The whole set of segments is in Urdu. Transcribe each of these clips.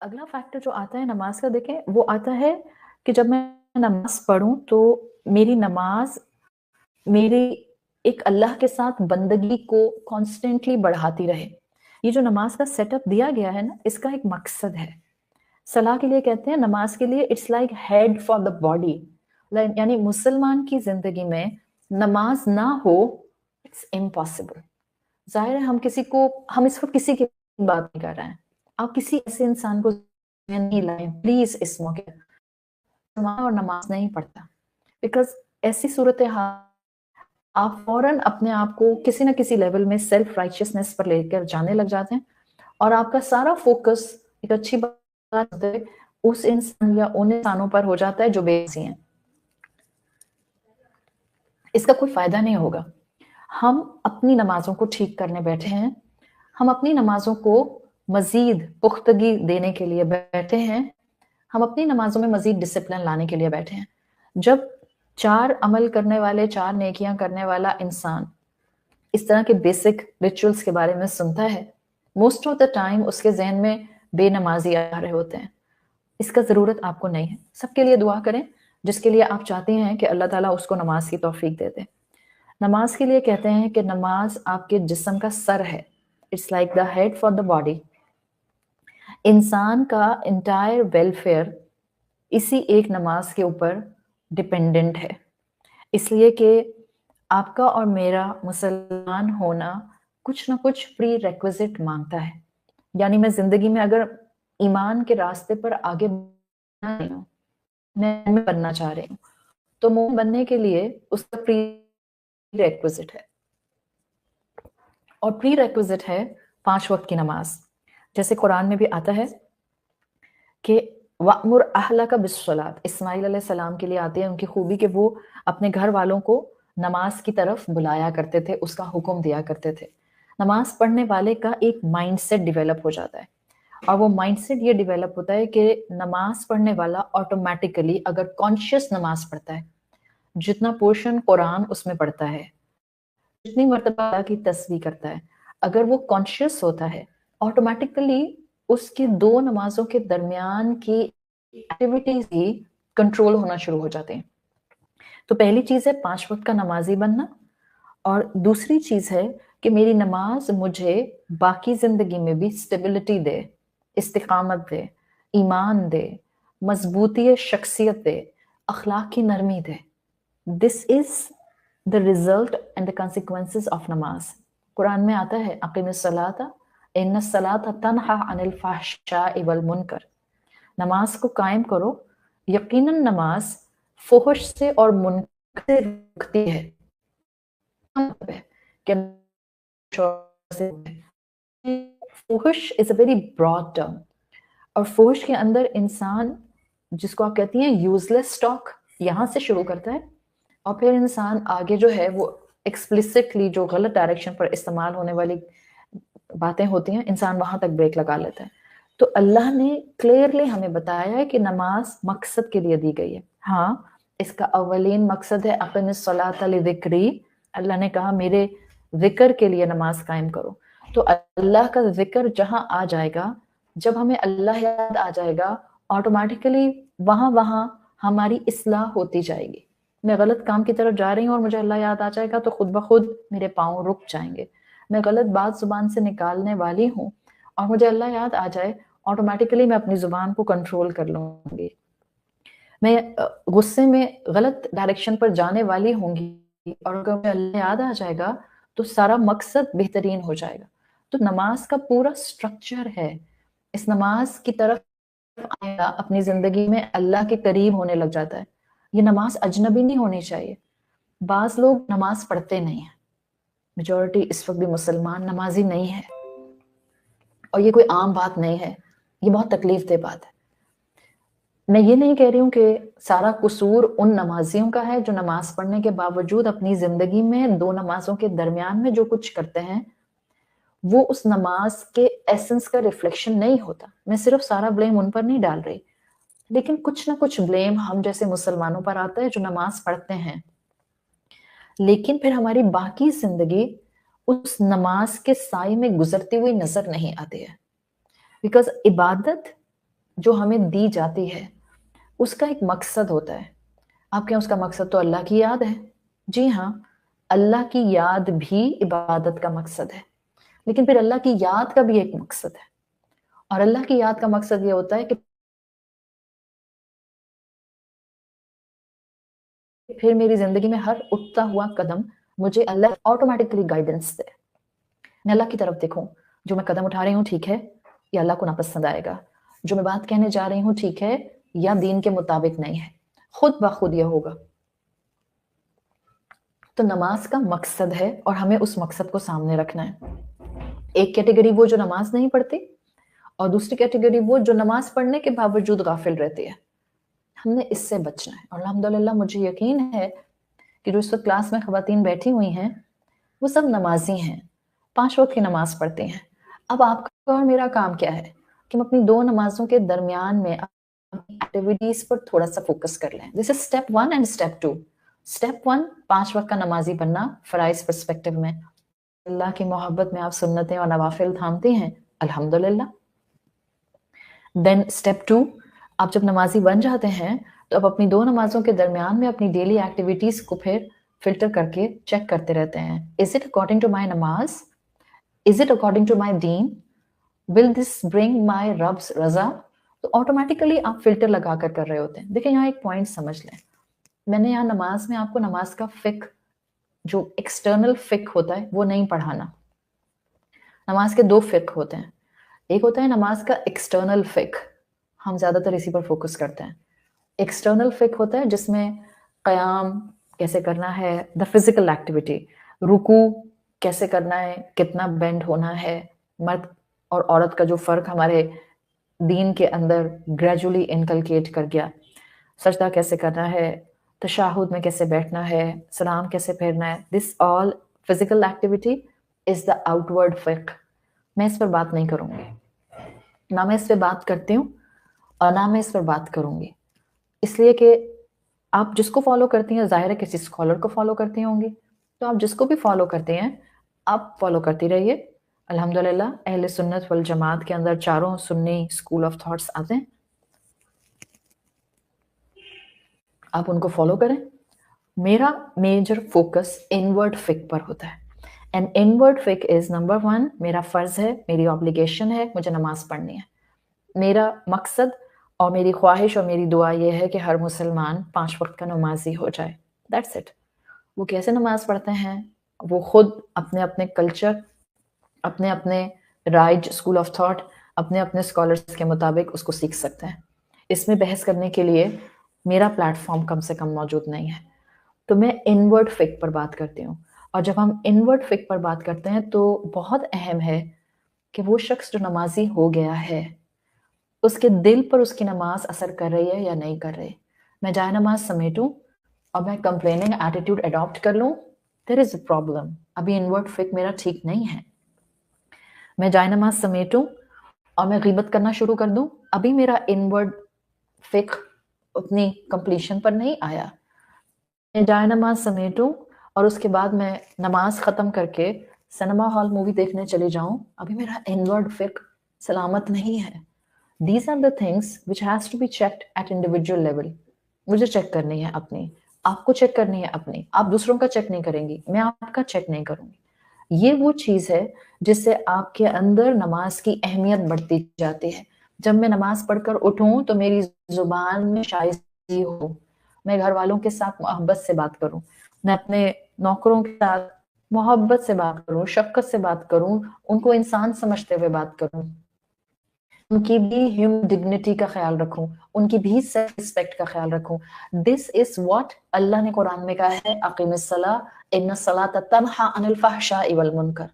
اگلا فیکٹر جو آتا ہے نماز کا، دیکھیں وہ آتا ہے کہ جب میں نماز پڑھوں تو میری نماز میری ایک اللہ کے ساتھ بندگی کو کانسٹنٹلی بڑھاتی رہے. یہ جو نماز کا سیٹ اپ دیا گیا ہے نا، اس کا ایک مقصد ہے. صلاح کے لیے کہتے ہیں، نماز کے لیے it's like head for the body. یعنی مسلمان کی زندگی میں نماز نہ ہو اٹس امپاسبل. ظاہر ہے ہم اس وقت کسی کی بات نہیں کر رہے ہیں. آپ کسی ایسے انسان کو نہیں لائیں پلیز اس موقع اور نماز نہیں پڑھتا، بیکاز ایسی صورتحال آپ فوراً اپنے آپ کو کسی نہ کسی لیول میں سیلف رائچیسنس پر لے کر جانے لگ جاتے ہیں، اور آپ کا سارا فوکس ایک اچھی بات ہے اس انسان یا ان انسانوں پر ہو جاتا ہے جو بے سی ہیں. اس کا کوئی فائدہ نہیں ہوگا. ہم اپنی نمازوں کو ٹھیک کرنے بیٹھے ہیں، ہم اپنی نمازوں کو مزید پختگی دینے کے لیے بیٹھے ہیں، ہم اپنی نمازوں میں مزید ڈسپلن لانے کے لیے بیٹھے ہیں. جب 4 عمل کرنے والے، 4 نیکیاں کرنے والا انسان اس طرح کے بیسک ریچولز کے بارے میں سنتا ہے، موسٹ آف دا ٹائم اس کے ذہن میں بے نمازی آ رہے ہوتے ہیں. اس کا ضرورت آپ کو نہیں ہے. سب کے لیے دعا کریں جس کے لیے آپ چاہتے ہیں کہ اللہ تعالیٰ اس کو نماز کی توفیق دے دے. نماز کے لیے کہتے ہیں کہ نماز آپ کے جسم کا سر ہے. It's like the head for the body. انسان کا انٹائر ویلفیئر اسی ایک نماز کے اوپر ڈپینڈنٹ ہے. اس لیے کہ آپ کا اور میرا مسلمان ہونا کچھ نہ کچھ پری ریکوزٹ مانگتا ہے. یعنی میں زندگی میں اگر ایمان کے راستے پر آگے بڑھنا رہی ہوں، میں بننا چاہ رہی ہوں، تو مومن بننے کے لیے اس کا پری ریکوزٹ ہے، اور پری ریکوزٹ ہے 5 وقت کی نماز. جیسے قرآن میں بھی آتا ہے کہ وَأْمُرْ أَهْلَكَ بِالصَّلَاةِ. اسماعیل علیہ السلام کے لیے آتی ہے ان کی خوبی کہ وہ اپنے گھر والوں کو نماز کی طرف بلایا کرتے تھے، اس کا حکم دیا کرتے تھے. نماز پڑھنے والے کا ایک مائنڈ سیٹ ڈیولپ ہو جاتا ہے، اور وہ مائنڈ سیٹ یہ ڈیولپ ہوتا ہے کہ نماز پڑھنے والا آٹومیٹیکلی اگر کانشیس نماز پڑھتا ہے، جتنا پورشن قرآن اس میں پڑھتا ہے، جتنی مرتبہ اللہ کی تسبیح کرتا ہے، اگر وہ کانشیس ہوتا ہے، آٹومیٹیکلی اس کی 2 نمازوں کے درمیان کی ایکٹیویٹیز ہی کنٹرول ہونا شروع ہو جاتے ہیں. تو پہلی چیز ہے 5 وقت کا نمازی بننا، اور دوسری چیز ہے کہ میری نماز مجھے باقی زندگی میں بھی اسٹیبلٹی دے، استقامت دے، ایمان دے، مضبوطی شخصیت دے، اخلاق کی نرمی دے. دس از the result and the consequences of نماز. قرآن میں آتا ہے اقیم الصلاۃ ان الصلاۃ تنہی عن الفحشاء والمنکر. نماز کو قائم کرو، یقیناً نماز فحش سے اور منکر سے روکتی ہے. کہ فحش is a very broad term، اور فحش کے اندر انسان جس کو آپ کہتی ہیں یوزلیس ٹاک یہاں سے شروع کرتا ہے، اور پھر انسان آگے جو ہے وہ ایکسپلسٹلی جو غلط ڈائریکشن پر استعمال ہونے والی باتیں ہوتی ہیں، انسان وہاں تک بریک لگا لیتا ہے. تو اللہ نے کلیئرلی ہمیں بتایا ہے کہ نماز مقصد کے لیے دی گئی ہے. ہاں، اس کا اولین مقصد ہے اقیم الصلاۃ لذکری. اللہ نے کہا میرے ذکر کے لیے نماز قائم کرو. تو اللہ کا ذکر جہاں آ جائے گا، جب ہمیں اللہ یاد آ جائے گا، آٹومیٹیکلی وہاں ہماری اصلاح ہوتی جائے گی. میں غلط کام کی طرف جا رہی ہوں اور مجھے اللہ یاد آ جائے گا تو خود بخود میرے پاؤں رک جائیں گے. میں غلط بات زبان سے نکالنے والی ہوں اور مجھے اللہ یاد آ جائے، آٹومیٹیکلی میں اپنی زبان کو کنٹرول کر لوں گی. میں غصے میں غلط ڈائریکشن پر جانے والی ہوں گی، اور اگر مجھے اللہ یاد آ جائے گا تو سارا مقصد بہترین ہو جائے گا. تو نماز کا پورا سٹرکچر ہے. اس نماز کی طرف آئے گا اپنی زندگی میں اللہ کے قریب ہونے لگ جاتا ہے. یہ نماز اجنبی نہیں ہونی چاہیے. بعض لوگ نماز پڑھتے نہیں ہیں، میجورٹی اس وقت بھی مسلمان نمازی نہیں ہے، اور یہ کوئی عام بات نہیں ہے، یہ بہت تکلیف دہ بات ہے. میں یہ نہیں کہہ رہی ہوں کہ سارا قصور ان نمازیوں کا ہے جو نماز پڑھنے کے باوجود اپنی زندگی میں 2 نمازوں کے درمیان میں جو کچھ کرتے ہیں وہ اس نماز کے ایسنس کا ریفلیکشن نہیں ہوتا. میں صرف سارا بلیم ان پر نہیں ڈال رہی، لیکن کچھ نہ کچھ بلیم ہم جیسے مسلمانوں پر آتا ہے جو نماز پڑھتے ہیں، لیکن پھر ہماری باقی زندگی اس نماز کے سائے میں گزرتی ہوئی نظر نہیں آتی ہے. بیکاز عبادت جو ہمیں دی جاتی ہے اس کا ایک مقصد ہوتا ہے. آپ کہیں اس کا مقصد تو اللہ کی یاد ہے. جی ہاں، اللہ کی یاد بھی عبادت کا مقصد ہے، لیکن پھر اللہ کی یاد کا بھی ایک مقصد ہے، اور اللہ کی یاد کا مقصد یہ ہوتا ہے کہ پھر میری زندگی میں ہر اٹھتا ہوا قدم مجھے اللہ آٹومیٹکلی گائیڈنس دے. میں اللہ کی طرف دیکھوں، جو میں قدم اٹھا رہی ہوں ٹھیک ہے یا اللہ کو ناپسند آئے گا، جو میں بات کہنے جا رہی ہوں ٹھیک ہے یا دین کے مطابق نہیں ہے. خود بخود یہ ہوگا. تو نماز کا مقصد ہے اور ہمیں اس مقصد کو سامنے رکھنا ہے. ایک کیٹیگری وہ جو نماز نہیں پڑھتی، اور دوسری کیٹیگری وہ جو نماز پڑھنے کے باوجود غافل رہتی ہے. ہم نے اس سے بچنا ہے. اور الحمدللہ مجھے یقین ہے کہ جو اس وقت کلاس میں خواتین بیٹھی ہوئی ہیں وہ سب نمازی ہیں، 5 وقت کی نماز پڑھتی ہیں. اب آپ کا اور میرا کام کیا ہے کہ ہم اپنی 2 نمازوں کے درمیان میں ایکٹیویٹیز پر تھوڑا سا فوکس کر لیں. This is step 1 and step 2. Step 1 5 وقت کا نمازی بننا فرائض پرسپیکٹو میں. اللہ کی محبت میں آپ سنتیں اور نوافل تھامتے ہیں الحمدللہ. دین اسٹیپ 2 آپ جب نمازی بن جاتے ہیں تو آپ اپنی 2 نمازوں کے درمیان میں اپنی ڈیلی ایکٹیویٹیز کو پھر فلٹر کر کے چیک کرتے رہتے ہیں. Is it according to my نماز؟ Is it according to my دین؟ ول دس برنگ مائی رب's رضا؟ تو آٹومیٹیکلی آپ فلٹر لگا کر رہے ہوتے ہیں. دیکھیں یہاں ایک پوائنٹ سمجھ لیں. میں نے یہاں نماز میں آپ کو نماز کا فقہ، جو ایکسٹرنل فقہ ہوتا ہے وہ نہیں پڑھانا. نماز کے 2 فقہ ہوتے ہیں. ایک ہوتا ہے نماز کا ایکسٹرنل فقہ، ہم زیادہ تر اسی پر فوکس کرتے ہیں. ایکسٹرنل فقہ ہوتا ہے جس میں قیام کیسے کرنا ہے، دا فزیکل ایکٹیویٹی، رکوع کیسے کرنا ہے، کتنا بینڈ ہونا ہے، مرد اور عورت کا جو فرق ہمارے دین کے اندر گریجولی انکلکیٹ کر گیا، سجدہ کیسے کرنا ہے، تشہد میں کیسے بیٹھنا ہے، سلام کیسے پھیرنا ہے. This all physical activity is the outward فقہ. میں اس پر بات نہیں کروں گی، نہ میں اس پہ بات کرتی ہوں اور نہ میں اس پر بات کروں گی، اس لیے کہ آپ جس کو فالو کرتی ہیں ظاہر ہے کسی اسکالر کو فالو کرتی ہوں گی، تو آپ جس کو بھی فالو کرتے ہیں آپ فالو کرتی رہیے. الحمدللہ اہل سنت والجماعت کے اندر 4 سنی اسکول آف تھاٹس آتے ہیں، آپ ان کو فالو کریں. میرا میجر فوکس انورڈ فقہ پر ہوتا ہے. اینڈ انورڈ فقہ از نمبر 1 میرا فرض ہے، میری آبلیگیشن ہے، مجھے نماز پڑھنی ہے. میرا مقصد اور میری خواہش اور میری دعا یہ ہے کہ ہر مسلمان 5 وقت کا نمازی ہو جائے. That's it. وہ کیسے نماز پڑھتے ہیں وہ خود اپنے اپنے کلچر، اپنے اپنے رائج اسکول آف تھاٹ، اپنے اپنے اسکالرس کے مطابق اس کو سیکھ سکتے ہیں. اس میں بحث کرنے کے لیے میرا پلیٹ فارم کم سے کم موجود نہیں ہے. تو میں انورڈ فقہ پر بات کرتی ہوں. اور جب ہم انورڈ فقہ پر بات کرتے ہیں تو بہت اہم ہے کہ وہ شخص جو نمازی ہو گیا ہے اس کے دل پر اس کی نماز اثر کر رہی ہے یا نہیں کر رہی. میں جائے نماز سمیٹوں اور میں کمپلیننگ ایٹیٹیوڈ اڈاپٹ کر لوں، دیر از اے پرابلم. ابھی انورڈ فقہ میرا ٹھیک نہیں ہے. میں جائے نماز سمیٹوں اور میں غیبت کرنا شروع کر دوں، ابھی میرا انورڈ فقہ اپنی کمپلیشن پر نہیں آیا. میں جائے نماز سمیٹوں اور اس کے بعد میں نماز ختم کر کے سنیما ہال مووی دیکھنے چلی جاؤں، ابھی میرا انورڈ فقہ سلامت نہیں ہے. These are the things which has to be checked at individual level. مجھے چیک کرنی ہے اپنی، آپ کو چیک کرنی ہے اپنی. آپ دوسروں کا چیک نہیں کریں گی، میں آپ کا چیک نہیں کروں گی. یہ وہ چیز ہے جس سے آپ کے اندر نماز کی اہمیت بڑھتی جاتی ہے. جب میں نماز پڑھ کر اٹھوں تو میری زبان میں شائستگی ہو، میں گھر والوں کے ساتھ محبت سے بات کروں، میں اپنے نوکروں کے ساتھ محبت سے بات کروں، شفقت سے بات کروں، ان کو انسان سمجھتے ہوئے بات کروں، ان کی بھی ہیومن ڈگنیٹی کا خیال رکھوں، ان کی بھی سیلف ریسپیکٹ کا خیال رکھوں. دس از واٹ اللہ نے قرآن میں کہا ہے، اقیم الصلاۃ ان الصلاۃ تنہی عن الفحشاء والمنکر.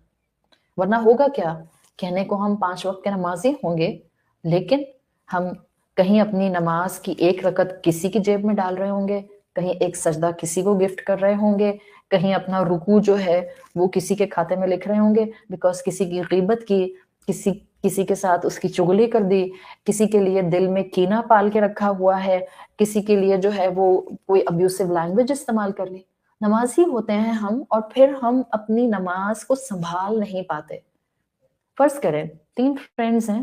ورنہ ہوگا کیا؟ کہنے کو ہم 5 وقت کے نمازی ہوں گے، لیکن ہم کہیں اپنی نماز کی 1 رکعت کسی کی جیب میں ڈال رہے ہوں گے، کہیں ایک سجدہ کسی کو گفٹ کر رہے ہوں گے، کہیں اپنا رکوع جو ہے وہ کسی کے کھاتے میں لکھ رہے ہوں گے، بیکاز کسی کی غیبت کی، کسی کے ساتھ اس کی چغلی کر دی، کسی کے لیے دل میں کینہ پال کے رکھا ہوا ہے، کسی کے لیے جو ہے وہ کوئی ابیوسو لینگویج استعمال کر لی. نمازی ہوتے ہیں ہم، اور پھر ہم اپنی نماز کو سنبھال نہیں پاتے. فرض کریں 3 فرینڈز ہیں،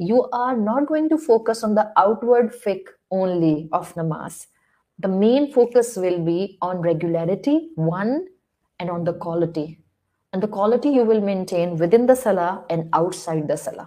you are not going to focus on the outward fiqh only of namaz. The main focus will be on regularity, one, and on the quality. And the quality you will maintain within the salah and outside the salah.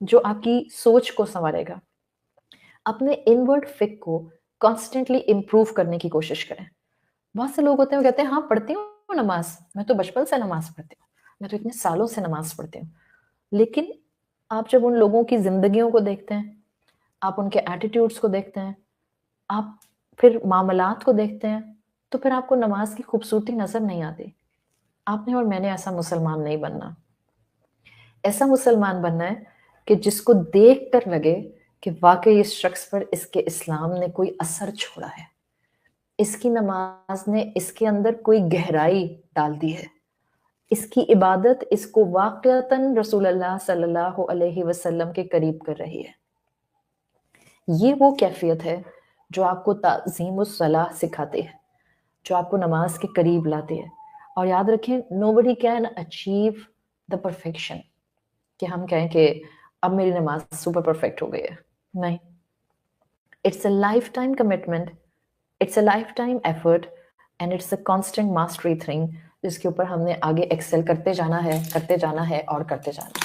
جو آپ کی سوچ کو سنوارے گا. اپنے انورڈ فک کو کانسٹنٹلی امپروو کرنے کی کوشش کریں. بہت سے لوگ ہوتے ہیں وہ کہتے ہیں ہاں پڑھتی ہوں نماز، میں تو بچپن سے نماز پڑھتی ہوں، میں تو اتنے سالوں سے نماز پڑھتی ہوں. لیکن آپ جب ان لوگوں کی زندگیوں کو دیکھتے ہیں، آپ ان کے ایٹیٹیوڈس کو دیکھتے ہیں، آپ پھر معاملات کو دیکھتے ہیں، تو پھر آپ کو نماز کی خوبصورتی نظر نہیں آتی. آپ نے اور میں نے ایسا مسلمان نہیں بننا. ایسا مسلمان بننا ہے کہ جس کو دیکھ کر لگے کہ واقعی اس شخص پر اس کے اسلام نے کوئی اثر چھوڑا ہے، اس کی نماز نے اس کے اندر کوئی گہرائی ڈال دی ہے، اس کی عبادت اس کو واقعتاً رسول اللہ صلی اللہ علیہ وسلم کے قریب کر رہی ہے. یہ وہ کیفیت ہے جو آپ کو تعظیم الصلاح سکھاتے ہیں، جو آپ کو نماز کے قریب لاتے ہیں. اور یاد رکھیں nobody can achieve the perfection کہ ہم کہیں کہ اب میری نماز سپر پرفیکٹ ہو گئی ہے. نہیں، it's a lifetime commitment, it's a lifetime effort and it's a constant mastery thing جس کے اوپر ہم نے آگے ایکسل کرتے جانا ہے اور کرتے جانا ہے.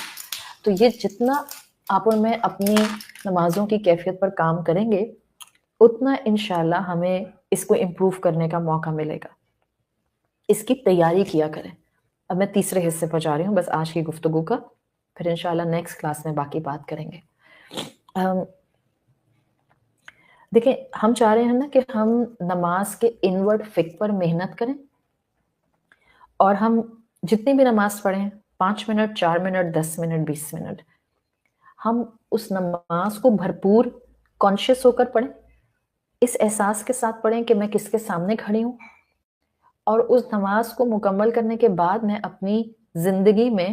تو یہ جتنا آپ اور میں اپنی نمازوں کی کیفیت پر کام کریں گے اتنا انشاءاللہ ہمیں اس کو امپروو کرنے کا موقع ملے گا. اس کی تیاری کیا کریں. اب میں تیسرے حصے پر جا رہی ہوں بس آج کی گفتگو کا، پھر انشاءاللہ نیکسٹ کلاس میں باقی بات کریں گے. دیکھیں ہم چاہ رہے ہیں نا کہ ہم نماز کے انورڈ فک پر محنت کریں، اور ہم جتنی بھی نماز پڑھیں 5 منٹ 4 منٹ 10 منٹ 20 منٹ ہم اس نماز کو بھرپور کانشیس ہو کر پڑھیں، اس احساس کے ساتھ پڑھیں کہ میں کس کے سامنے کھڑی ہوں، اور اس نماز کو مکمل کرنے کے بعد میں اپنی زندگی میں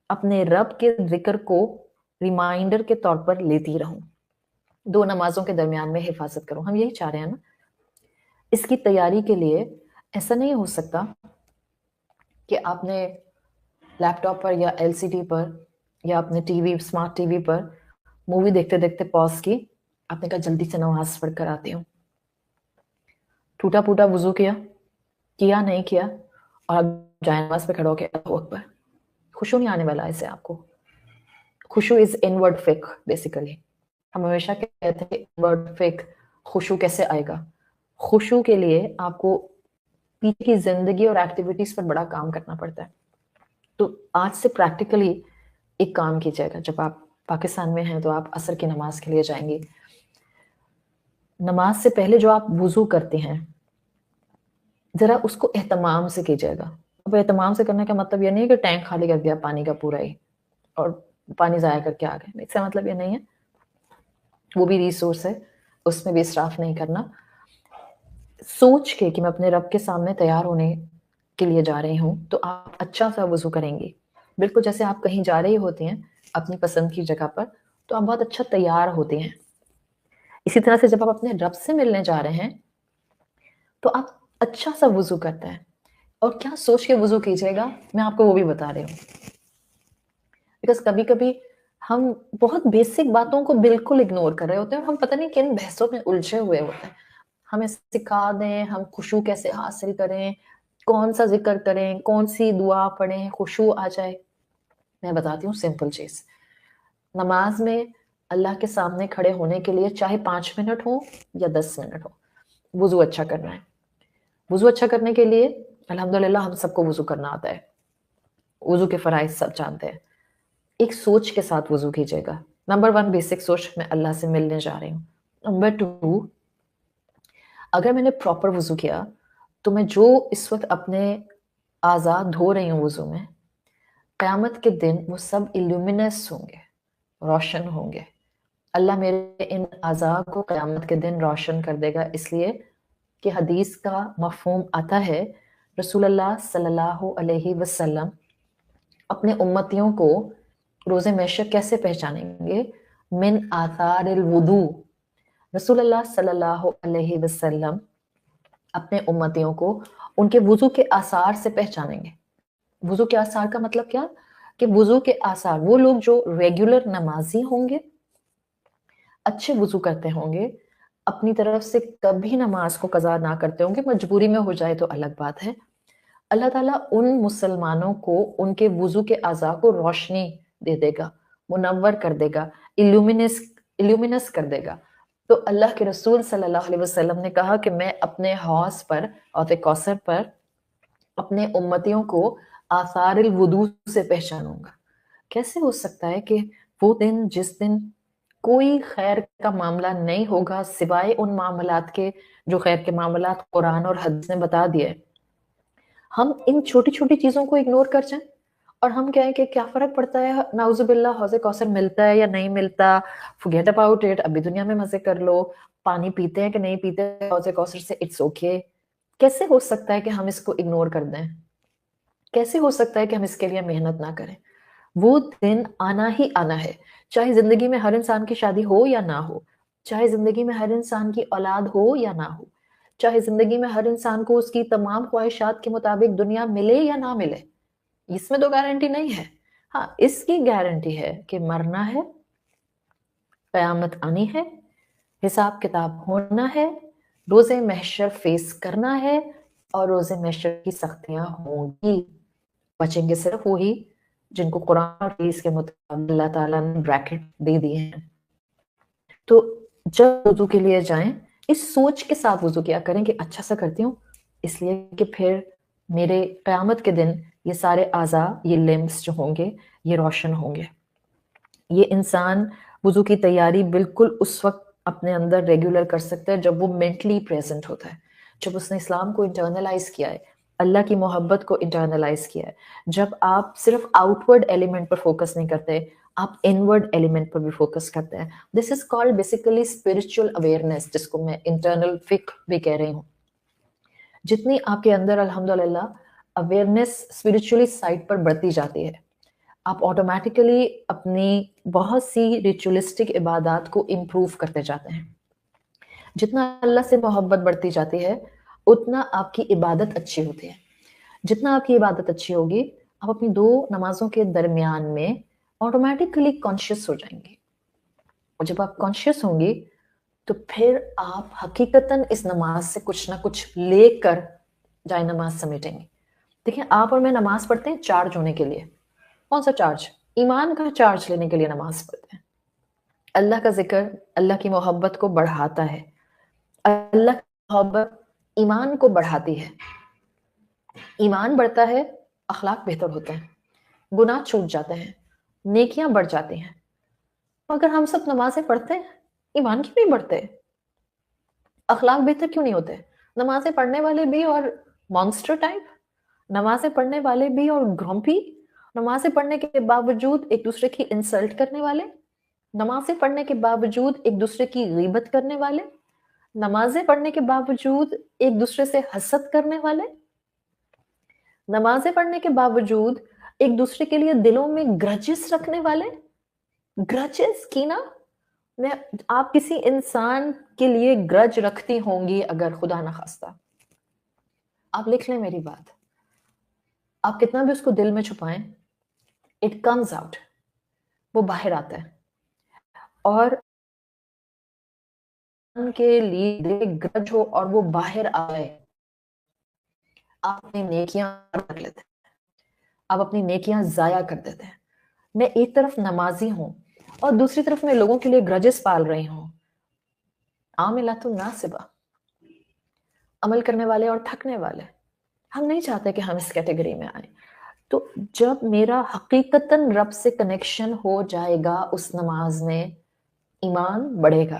اپنے رب کے ذکر کو ریمائنڈر کے طور پر لیتی رہوں، 2 نمازوں کے درمیان میں حفاظت کروں. ہم یہی چاہ رہے ہیں نا. اس کی تیاری کے لیے ایسا نہیں ہو سکتا کہ آپ نے لیپ ٹاپ پر یا ایل سی ڈی پر یا اپنے T V smart T V پر مووی دیکھتے دیکھتے پاز کی، آپ نے کہا جلدی سے نماز پڑھ کر آتی ہوں، ٹوٹا پھوٹا وضو کیا نہیں کیا، اور آپ جائے نماز پہ کھڑے ہو کے اللہ اکبر. خوشو نہیں آنے والا ایسے. آپ کو خوشو از انورڈ فک بیسیکلی. ہم ہمیشہ کہتے ہیں کہ انورڈ فک خوشو کیسے آئے گا. خوشو کے لیے آپ کو پیچھے کی زندگی اور ایکٹیویٹیز پر بڑا کام کرنا پڑتا ہے. تو آج سے پریکٹیکلی ایک کام کیجیے گا. جب آپ پاکستان میں ہیں تو آپ عصر کی نماز کے لیے جائیں گے. نماز سے پہلے جو آپ وضو کرتے ہیں ذرا اس کو اہتمام سے کیجیے گا. اب اہتمام سے کرنے کا مطلب یہ نہیں ہے کہ ٹینک خالی کر دیا پانی کا پورا ہی اور پانی ضائع کر کے آ گئے. اس کا مطلب یہ نہیں ہے. وہ بھی ریسورس ہے، اس میں بھی اسراف نہیں کرنا. سوچ کے کہ میں اپنے رب کے سامنے تیار ہونے کے لیے جا رہی ہوں تو آپ اچھا سا وضو کریں گی، بالکل جیسے آپ کہیں جا رہی ہوتی ہیں اپنی پسند کی جگہ پر تو آپ بہت اچھا تیار ہوتے ہیں. اسی طرح سے جب آپ اپنے رب سے ملنے جا رہے ہیں تو آپ اچھا سا وضو کرتے ہیں. اور کیا سوچ کے وضو کیجیے گا میں آپ کو وہ بھی بتا رہی ہوں. بیکاز کبھی کبھی ہم بہت بیسک باتوں کو بالکل اگنور کر رہے ہوتے ہیں اور ہم پتہ نہیں کن بحثوں میں الجھے ہوئے ہوتے ہیں. ہمیں سکھا دیں ہم خشوع کیسے حاصل کریں، کون سا ذکر کریں، کون سی دعا پڑھیں خشوع آ جائے. میں بتاتی ہوں سمپل چیز. نماز میں اللہ کے سامنے کھڑے ہونے کے لیے چاہے 5 منٹ ہو یا 10 منٹ ہو وضو اچھا کرنا ہے. وضو اچھا کرنے کے لیے الحمدللہ ہم سب کو وضو کرنا آتا ہے، وضو کے فرائض سب جانتے ہیں. ایک سوچ کے ساتھ وضو کیجیے گا. نمبر 1 بیسک سوچ، میں اللہ سے ملنے جا رہی ہوں. نمبر 2 اگر میں نے پراپر وضو کیا تو میں جو اس وقت اپنے اعضاء دھو رہی ہوں وضو میں، قیامت کے دن وہ سب ایلومینس ہوں گے، روشن ہوں گے. اللہ میرے ان اعضاء کو قیامت کے دن روشن کر دے گا، اس لیے کہ حدیث کا مفہوم آتا ہے رسول اللہ صلی اللہ علیہ وسلم اپنے امتیوں کو روز محشر کیسے پہچانیں گے؟ من آثار الوضو. رسول اللہ صلی اللہ علیہ وسلم اپنے امتیوں کو ان کے وضو کے آثار سے پہچانیں گے. وضو کے آثار کا مطلب کیا؟ کہ وضو کے آثار وہ لوگ جو ریگولر نمازی ہوں گے، اچھے وضو کرتے ہوں گے، اپنی طرف سے کبھی نماز کو قضا نہ کرتے ہوں گے، مجبوری میں ہو جائے تو الگ بات ہے. اللہ تعالیٰ ان مسلمانوں کو ان کے وضو کے اعضاء کو روشنی دے دے گا، منور کر دے گا، الومینس کر دے گا. تو اللہ کے رسول صلی اللہ علیہ وسلم نے کہا کہ میں اپنے حوض پر اور کوثر پر اپنے امتیوں کو آثار الوضو سے پہچانوں گا. کیسے ہو سکتا ہے کہ وہ دن جس دن کوئی خیر کا معاملہ نہیں ہوگا سوائے ان معاملات کے جو خیر کے معاملات قرآن اور حدیث نے بتا دیے، ہم ان چھوٹی چھوٹی چیزوں کو اگنور کر جائیں اور ہم کہیں کہ کیا فرق پڑتا ہے، نعوذ باللہ حوض کوثر ملتا ہے یا نہیں ملتا، forget about it، ابھی دنیا میں مزے کر لو، پانی پیتے ہیں کہ نہیں پیتے حوض کوثر سے، اٹس اوکے. کیسے ہو سکتا ہے کہ ہم اس کو اگنور کر دیں؟ کیسے ہو سکتا ہے کہ ہم اس کے لیے محنت نہ کریں؟ وہ دن آنا ہی آنا ہے، چاہے زندگی میں ہر انسان کی شادی ہو یا نہ ہو، چاہے زندگی میں ہر انسان کی اولاد ہو یا نہ ہو، چاہے زندگی میں ہر انسان کو اس کی تمام خواہشات کے مطابق دنیا ملے یا نہ ملے. اس میں تو گارنٹی نہیں ہے. ہاں اس کی گارنٹی ہے کہ مرنا ہے، قیامت آنی ہے، حساب کتاب ہونا ہے، روز محشر فیس کرنا ہے، اور روز محشر کی سختیاں ہوں گی. بچیں گے صرف وہی جن کو قرآن اور حدیث کے مطابق اللہ تعالیٰ نے بریکٹ دے دیے ہیں. تو جب وضو کے لیے جائیں اس سوچ کے ساتھ وضو کیا کریں کہ اچھا سا کرتی ہوں اس لیے کہ پھر میرے قیامت کے دن یہ سارے اعضاء، یہ لمبس جو ہوں گے یہ روشن ہوں گے. یہ انسان وضو کی تیاری بالکل اس وقت اپنے اندر ریگولر کر سکتا ہے جب وہ مینٹلی پریزنٹ ہوتا ہے، جب اس نے اسلام کو انٹرنلائز کیا ہے، اللہ کی محبت کو انٹرنلائز کیا ہے. جب آپ صرف آؤٹ ورڈ ایلیمنٹ پر فوکس نہیں کرتے، آپ انورڈ ایلیمنٹ پر بھی فوکس کرتے ہیں. This is called basically spiritual awareness, جس کو میں انٹرنل فکر بھی کہہ رہی ہوں. جتنی آپ کے اندر الحمدللہ اویئرنیس اسپرچولی سائڈ پر بڑھتی جاتی ہے، آپ آٹومیٹیکلی اپنی بہت سی ریچولسٹک عبادات کو امپروو کرتے جاتے ہیں. جتنا اللہ سے محبت بڑھتی جاتی ہے اتنا آپ کی عبادت اچھی ہوتی ہے. جتنا آپ کی عبادت اچھی ہوگی آپ اپنی 2 نمازوں کے درمیان میں آٹومیٹکلی کانشیس ہو جائیں گے. اور جب آپ کانشیس ہوں گی تو پھر آپ حقیقتاً اس نماز سے کچھ نہ کچھ لے کر جائے نماز سمیٹیں گے. دیکھیں آپ اور میں نماز پڑھتے ہیں چارج ہونے کے لیے. کون سا چارج؟ ایمان کا چارج لینے کے لیے نماز پڑھتے ہیں. اللہ کا ذکر اللہ کی محبت کو بڑھاتا ہے، اللہ کی محبت ایمان کو بڑھاتی ہے. ایمان بڑھتا ہے، اخلاق بہتر ہوتے ہیں، گناہ چھوٹ جاتے ہیں، نیکیاں بڑھ جاتی ہیں. اگر ہم سب نمازیں پڑھتے ہیں ایمان کیوں نہیں بڑھتے؟ اخلاق بہتر کیوں نہیں ہوتے؟ نمازیں پڑھنے والے بھی اور مانسٹر ٹائپ، نمازیں پڑھنے والے بھی اور گرمپی، نمازیں پڑھنے کے باوجود ایک دوسرے کی انسلٹ کرنے والے، نمازیں پڑھنے کے باوجود ایک دوسرے کی غیبت کرنے والے، نمازیں پڑھنے کے باوجود ایک دوسرے سے حسد کرنے والے، نمازیں پڑھنے کے باوجود ایک دوسرے کے لیے دلوں میں گرجز رکھنے والے. گرجز کینا، میں آپ کسی انسان کے لیے گرج رکھتی ہوں گی اگر خدا نہ خواستہ، آپ لکھ لیں میری بات، آپ کتنا بھی اس کو دل میں چھپائیں اٹ کمز آؤٹ، وہ باہر آتا ہے. اور کے لیے گرج ہو اور وہ باہر آئے، آپ اپنی نیکیاں رکھ لیتے ہیں، آپ اپنی نیکیاں ضائع کر دیتے ہیں. میں ایک طرف نمازی ہوں اور دوسری طرف میں لوگوں کے لیے گرجز پال رہی ہوں. عاملۃ ناصبہ، عمل کرنے والے اور تھکنے والے. ہم نہیں چاہتے کہ ہم اس کیٹیگری میں آئیں. تو جب میرا حقیقتاً رب سے کنیکشن ہو جائے گا اس نماز میں، ایمان بڑھے گا.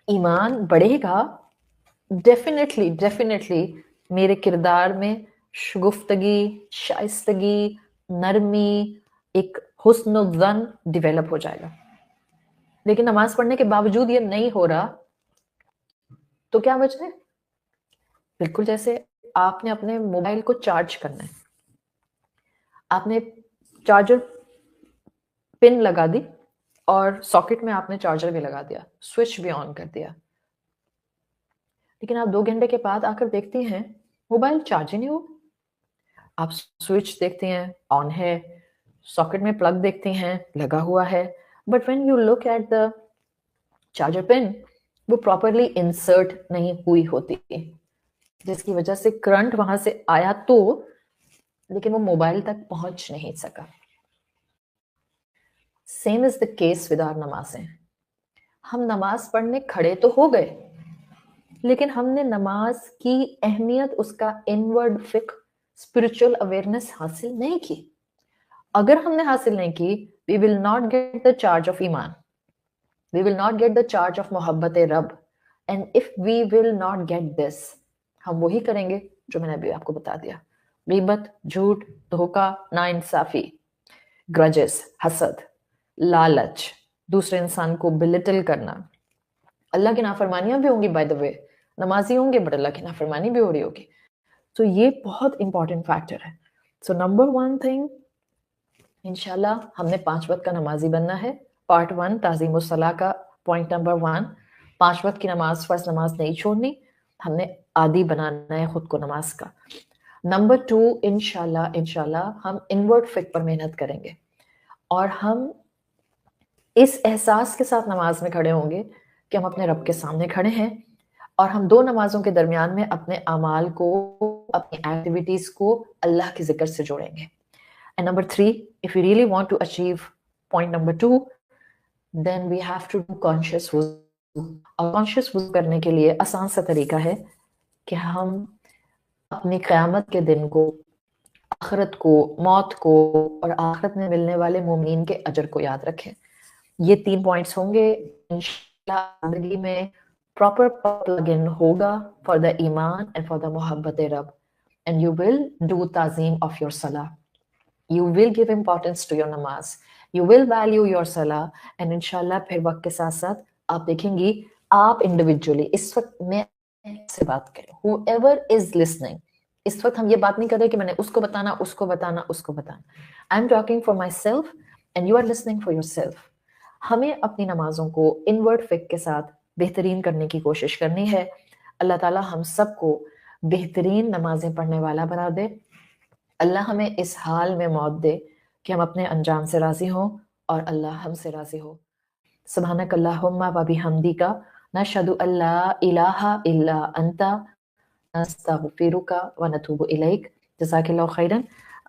ایمان بڑھے گا ڈیفینیٹلی میرے کردار میں شگفتگی، شائستگی، نرمی، ایک حسن الظن ڈیولپ ہو جائے گا. لیکن نماز پڑھنے کے باوجود یہ نہیں ہو رہا تو کیا وجہ ہے؟ بالکل جیسے آپ نے اپنے موبائل کو چارج کرنا ہے، آپ نے چارجر پن لگا دی اور ساکٹ میں آپ نے چارجر بھی لگا دیا، سوئچ بھی آن کر دیا، لیکن آپ 2 گھنٹے کے بعد آ کر دیکھتی ہیں موبائل چارج ہی نہیں ہو. آپ سوئچ دیکھتے ہیں آن ہے، ساکٹ میں پلگ دیکھتے ہیں لگا ہوا ہے، but when you look at the charger pin وہ پراپرلی انسرٹ نہیں ہوئی ہوتی، جس کی وجہ سے کرنٹ وہاں سے آیا تو لیکن وہ موبائل تک پہنچ نہیں سکا. Same is the case with our نمازیں. ہم نماز پڑھنے کھڑے تو ہو گئے لیکن ہم نے نماز کی اہمیت، اس کا انورڈ فقہ، اسپرچل اویئرنیس حاصل نہیں کی. اگر ہم نے حاصل نہیں کی we will not get the charge of ایمان, we will not get the charge of محبت رب. and if we will not get this, ہم وہی کریں گے جو میں نے ابھی آپ کو بتا دیا: غیبت، جھوٹ، دھوکہ، ناانصافی، گرجز، حسد، لالچ، دوسرے انسان کو بلٹل کرنا. اللہ کی نافرمانیاں بھی ہوں گی، بائی دا وے نمازی ہوں گے بٹ اللہ کی نافرمانی بھی ہو رہی ہوگی. تو یہ بہت امپورٹنٹ فیکٹر ہے. سو نمبر 1 تھنگ، انشاءاللہ ہم نے 5 وقت کا نمازی بننا ہے. پارٹ 1 تعظیم الصلاح کا پوائنٹ نمبر 1، 5 وقت کی نماز، فرض نماز نہیں چھوڑنی، ہم نے عادی بنانا ہے خود کو نماز کا. نمبر 2، انشاءاللہ ہم انورڈ فقہ پر محنت کریں گے اور ہم اس احساس کے ساتھ نماز میں کھڑے ہوں گے کہ ہم اپنے رب کے سامنے کھڑے ہیں اور ہم 2 نمازوں کے درمیان میں اپنے اعمال کو، اپنی ایکٹیویٹیز کو اللہ کے ذکر سے جوڑیں گے. And number 3, if we really want to achieve point number 2, then we have to do conscious wuzu. اور conscious wuzu کرنے کے لیے آسان سا طریقہ ہے کہ ہم اپنی قیامت کے دن کو، آخرت کو، موت کو اور آخرت میں ملنے والے مومنین کے اجر کو یاد رکھیں. یہ 3 پوائنٹس ہوں گے انشاءاللہ زندگی میں پراپر پلگ ان ہوگا فار دا ایمان اینڈ فار دا محبت رب. اینڈ یو ول ڈو تعظیم آف یور صلاح. You will give importance to your namaz. You will value your salah. And inshallah پھر وقت کے ساتھ ساتھ آپ دیکھیں گی آپ انڈیویجولی، اس وقت میں سے بات کریں، whoever is listening، اس وقت ہم یہ بات نہیں کر رہے کہ میں نے اس کو بتانا، اس کو بتانا، اس کو بتانا. I'm talking for myself and you are listening for yourself. ہمیں اپنی نمازوں کو انورڈ فقہ کے ساتھ بہترین کرنے کی کوشش کرنی ہے. اللہ تعالیٰ ہم سب کو بہترین نمازیں پڑھنے والا بنا دے. اللہ ہمیں اس حال میں موت دے کہ ہم اپنے انجام سے راضی ہوں اور اللہ ہم سے راضی ہو. سبحانک اللہم و بحمدک نشہد ان لا الہ الا انت نستغفرک و نتوب الیک. جزاک اللہ خیرا.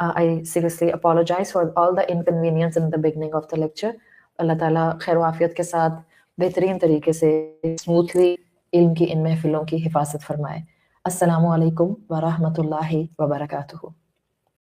I seriously apologize for all the inconvenience in the beginning of the lecture. اللہ تعالیٰ خیر و عافیت کے ساتھ بہترین طریقے سے اسموتھلی علم کی ان محفلوں کی حفاظت فرمائے. السلام علیکم ورحمۃ اللہ وبرکاتہ.